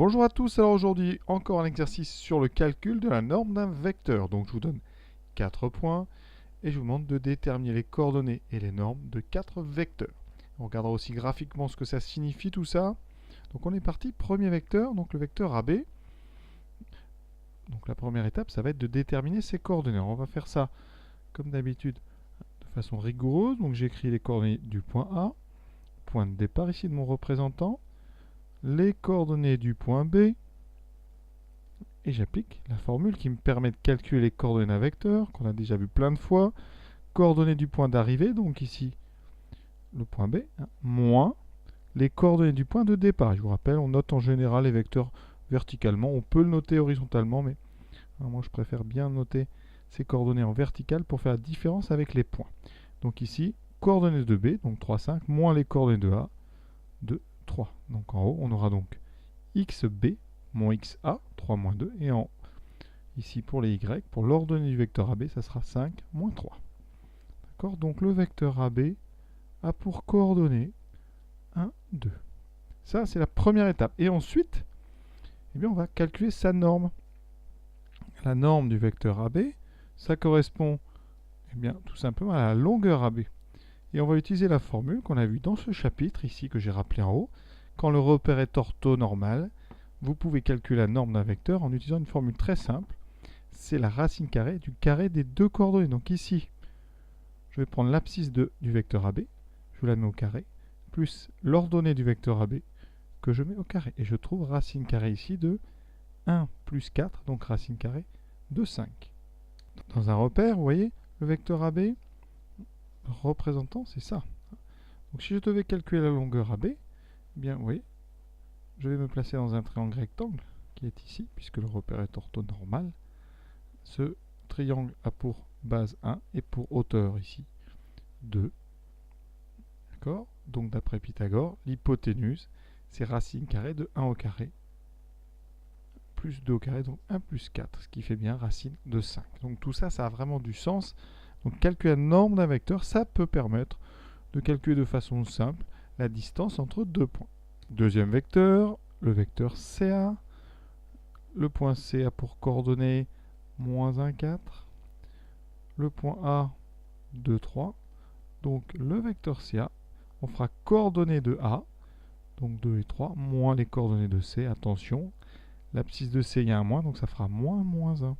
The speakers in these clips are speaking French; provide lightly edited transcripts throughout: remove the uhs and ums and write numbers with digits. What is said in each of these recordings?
Bonjour à tous, alors aujourd'hui encore un exercice sur le calcul de la norme d'un vecteur. Donc je vous donne 4 points et je vous demande de déterminer les coordonnées et les normes de 4 vecteurs. On regardera aussi graphiquement ce que ça signifie tout ça. Donc on est parti, premier vecteur, donc le vecteur AB. Donc la première étape, ça va être de déterminer ses coordonnées. Alors, on va faire ça comme d'habitude de façon rigoureuse. Donc j'écris les coordonnées du point A, point de départ ici de mon représentant, les coordonnées du point B, et j'applique la formule qui me permet de calculer les coordonnées d'un vecteur, qu'on a déjà vu plein de fois. Coordonnées du point d'arrivée, donc ici le point B, moins les coordonnées du point de départ. Je vous rappelle, on note en général les vecteurs verticalement. On peut le noter horizontalement, mais moi je préfère bien noter ces coordonnées en vertical pour faire la différence avec les points. Donc ici, coordonnées de B, donc 3, 5, moins les coordonnées de A, 2, 3. Donc en haut, on aura donc XB moins XA, 3 moins 2, et en haut, ici pour les Y, pour l'ordonnée du vecteur AB, ça sera 5 moins 3. D'accord? Donc le vecteur AB a pour coordonnées 1, 2. Ça, c'est la première étape. Et ensuite, eh bien, on va calculer sa norme. La norme du vecteur AB, ça correspond eh bien, tout simplement à la longueur AB. Et on va utiliser la formule qu'on a vue dans ce chapitre, ici, que j'ai rappelé en haut. Quand le repère est orthonormal, vous pouvez calculer la norme d'un vecteur en utilisant une formule très simple. C'est la racine carrée du carré des deux coordonnées. Donc ici, je vais prendre l'abscisse du vecteur AB, je la mets au carré, plus l'ordonnée du vecteur AB que je mets au carré. Et je trouve racine carrée ici de 1 plus 4, donc racine carrée de 5. Dans un repère, vous voyez, le vecteur AB représentant, c'est ça. Donc si je devais calculer la longueur AB, eh bien, vous voyez, je vais me placer dans un triangle rectangle qui est ici, puisque le repère est orthonormal. Ce triangle a pour base 1 et pour hauteur ici 2. D'accord? Donc d'après Pythagore, l'hypoténuse, c'est racine carrée de 1 au carré plus 2 au carré, donc 1 plus 4, ce qui fait bien racine de 5. Donc tout ça, ça a vraiment du sens. Donc calculer la norme d'un vecteur, ça peut permettre de calculer de façon simple la distance entre deux points. Deuxième vecteur, le vecteur CA. Le point C a pour coordonnées moins 1, 4. Le point A, 2, 3. Donc le vecteur CA, on fera coordonnées de A, donc 2 et 3, moins les coordonnées de C. Attention, l'abscisse de C, il y a un moins, donc ça fera moins, moins 1.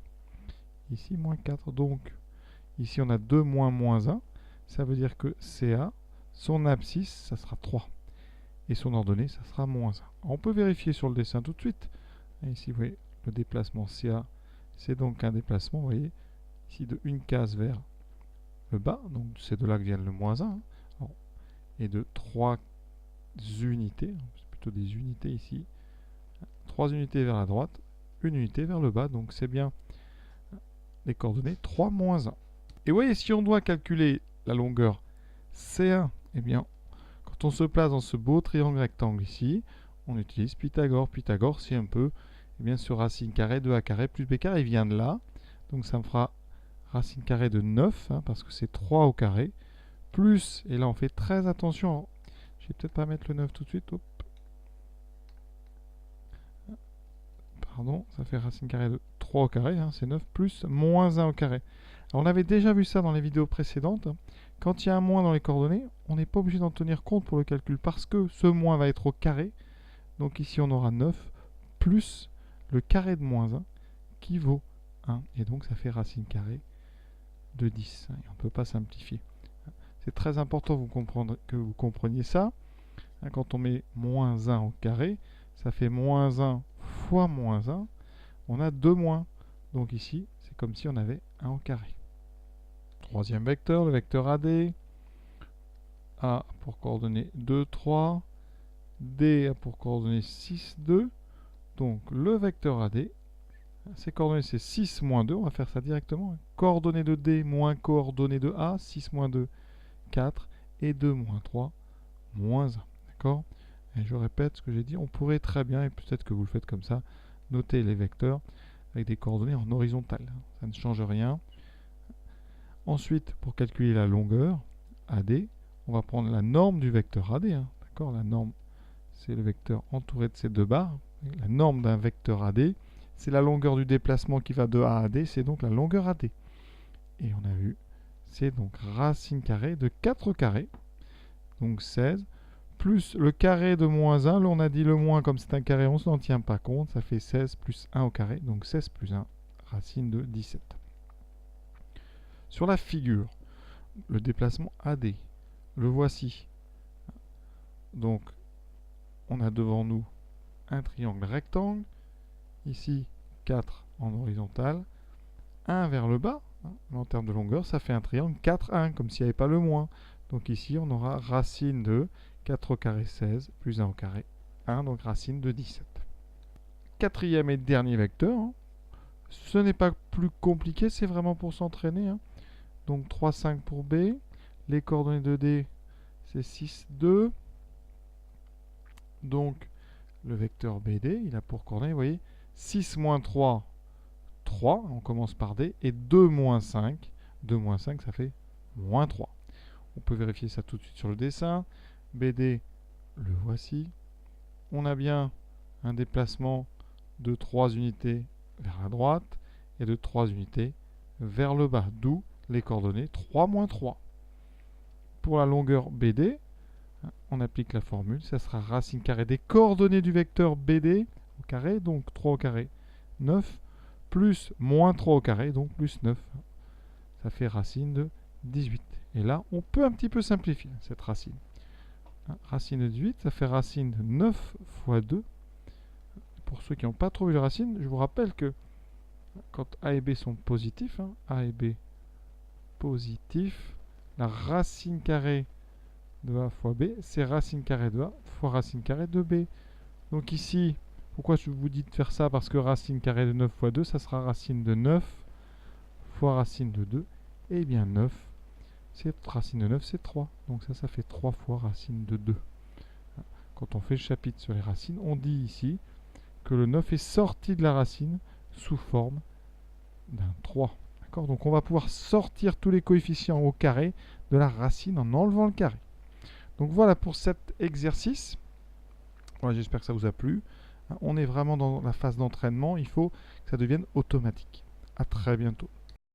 Ici, moins 4. Donc ici, on a 2 moins, moins 1. Ça veut dire que CA, son abscisse, ça sera 3. Et son ordonnée, ça sera moins 1. On peut vérifier sur le dessin tout de suite. Et ici, vous voyez, le déplacement CA, c'est donc un déplacement, vous voyez, ici de une case vers le bas. Donc c'est de là que vient le moins 1. Et de 3 unités, c'est plutôt des unités ici. 3 unités vers la droite, une unité vers le bas. Donc c'est bien les coordonnées 3 moins 1. Et vous voyez, si on doit calculer la longueur C1, eh bien, quand on se place dans ce beau triangle rectangle ici, on utilise Pythagore. Pythagore, c'est un peu eh bien, ce racine carrée de A carré plus B carré, il vient de là. Donc ça me fera racine carrée de 9, parce que c'est 3 au carré, plus, et là on fait très attention, je vais peut-être pas mettre le 9 tout de suite, hop. Pardon, ça fait racine carrée de 3 au carré, c'est 9, plus moins 1 au carré. Alors on avait déjà vu ça dans les vidéos précédentes. Quand il y a un moins dans les coordonnées, on n'est pas obligé d'en tenir compte pour le calcul, parce que ce moins va être au carré. Donc ici on aura 9 plus le carré de moins 1 qui vaut 1. Et donc ça fait racine carrée de 10. Et on ne peut pas simplifier. C'est très important que vous compreniez ça. Quand on met moins 1 au carré, ça fait moins 1 fois moins 1. On a 2 moins. Donc ici, c'est comme si on avait 1 au carré. Troisième vecteur, le vecteur AD. A pour coordonnées 2, 3. D a pour coordonnées 6, 2. Donc le vecteur AD, ses coordonnées c'est 6 moins 2. On va faire ça directement. Coordonnées de D moins coordonnées de A. 6 moins 2, 4. Et 2 moins 3, moins 1. D'accord? Et je répète ce que j'ai dit. On pourrait très bien, et peut-être que vous le faites comme ça, noter les vecteurs avec des coordonnées en horizontale. Ça ne change rien. Ensuite, pour calculer la longueur, AD, on va prendre la norme du vecteur AD. D'accord? La norme, c'est le vecteur entouré de ces deux barres. La norme d'un vecteur AD, c'est la longueur du déplacement qui va de A à D, c'est donc la longueur AD. Et on a vu, c'est donc racine carrée de 4 carrés, donc 16, plus le carré de moins 1. Là, on a dit le moins, comme c'est un carré, on ne s'en tient pas compte. Ça fait 16 plus 1 au carré, donc 16 plus 1, racine de 17. Sur la figure, le déplacement AD, le voici. Donc, on a devant nous un triangle rectangle. Ici, 4 en horizontal. 1 vers le bas. En termes de longueur, ça fait un triangle 4, 1, comme s'il n'y avait pas le moins. Donc ici, on aura racine de 4 au carré 16, plus 1 au carré 1, donc racine de 17. Quatrième et dernier vecteur. Ce n'est pas plus compliqué, c'est vraiment pour s'entraîner. Donc 3, 5 pour B. Les coordonnées de D, c'est 6, 2. Donc le vecteur BD, il a pour coordonnées, vous voyez, 6 moins 3, 3, on commence par D, et 2 moins 5. 2 moins 5, ça fait moins 3. On peut vérifier ça tout de suite sur le dessin. BD, le voici. On a bien un déplacement de 3 unités vers la droite et de 3 unités vers le bas, d'où les coordonnées 3 moins 3. Pour la longueur BD, on applique la formule, ça sera racine carrée des coordonnées du vecteur BD au carré, donc 3 au carré, 9, plus moins 3 au carré, donc plus 9. Ça fait racine de 18. Et là, on peut un petit peu simplifier cette racine. Racine de 18, ça fait racine de 9 fois 2. Pour ceux qui n'ont pas trouvé les racines, je vous rappelle que quand A et B sont positifs, A et B positifs, la racine carrée de A fois B, c'est racine carrée de A fois racine carrée de B. Donc ici, pourquoi je vous dis de faire ça? Parce que racine carrée de 9 fois 2, ça sera racine de 9 fois racine de 2. Et bien 9, racine de 9, c'est 3. Donc ça fait 3 fois racine de 2. Quand on fait le chapitre sur les racines, on dit ici que le 9 est sorti de la racine sous forme d'un 3. Donc on va pouvoir sortir tous les coefficients au carré de la racine en enlevant le carré. Donc voilà pour cet exercice. Voilà, j'espère que ça vous a plu. On est vraiment dans la phase d'entraînement. Il faut que ça devienne automatique. À très bientôt.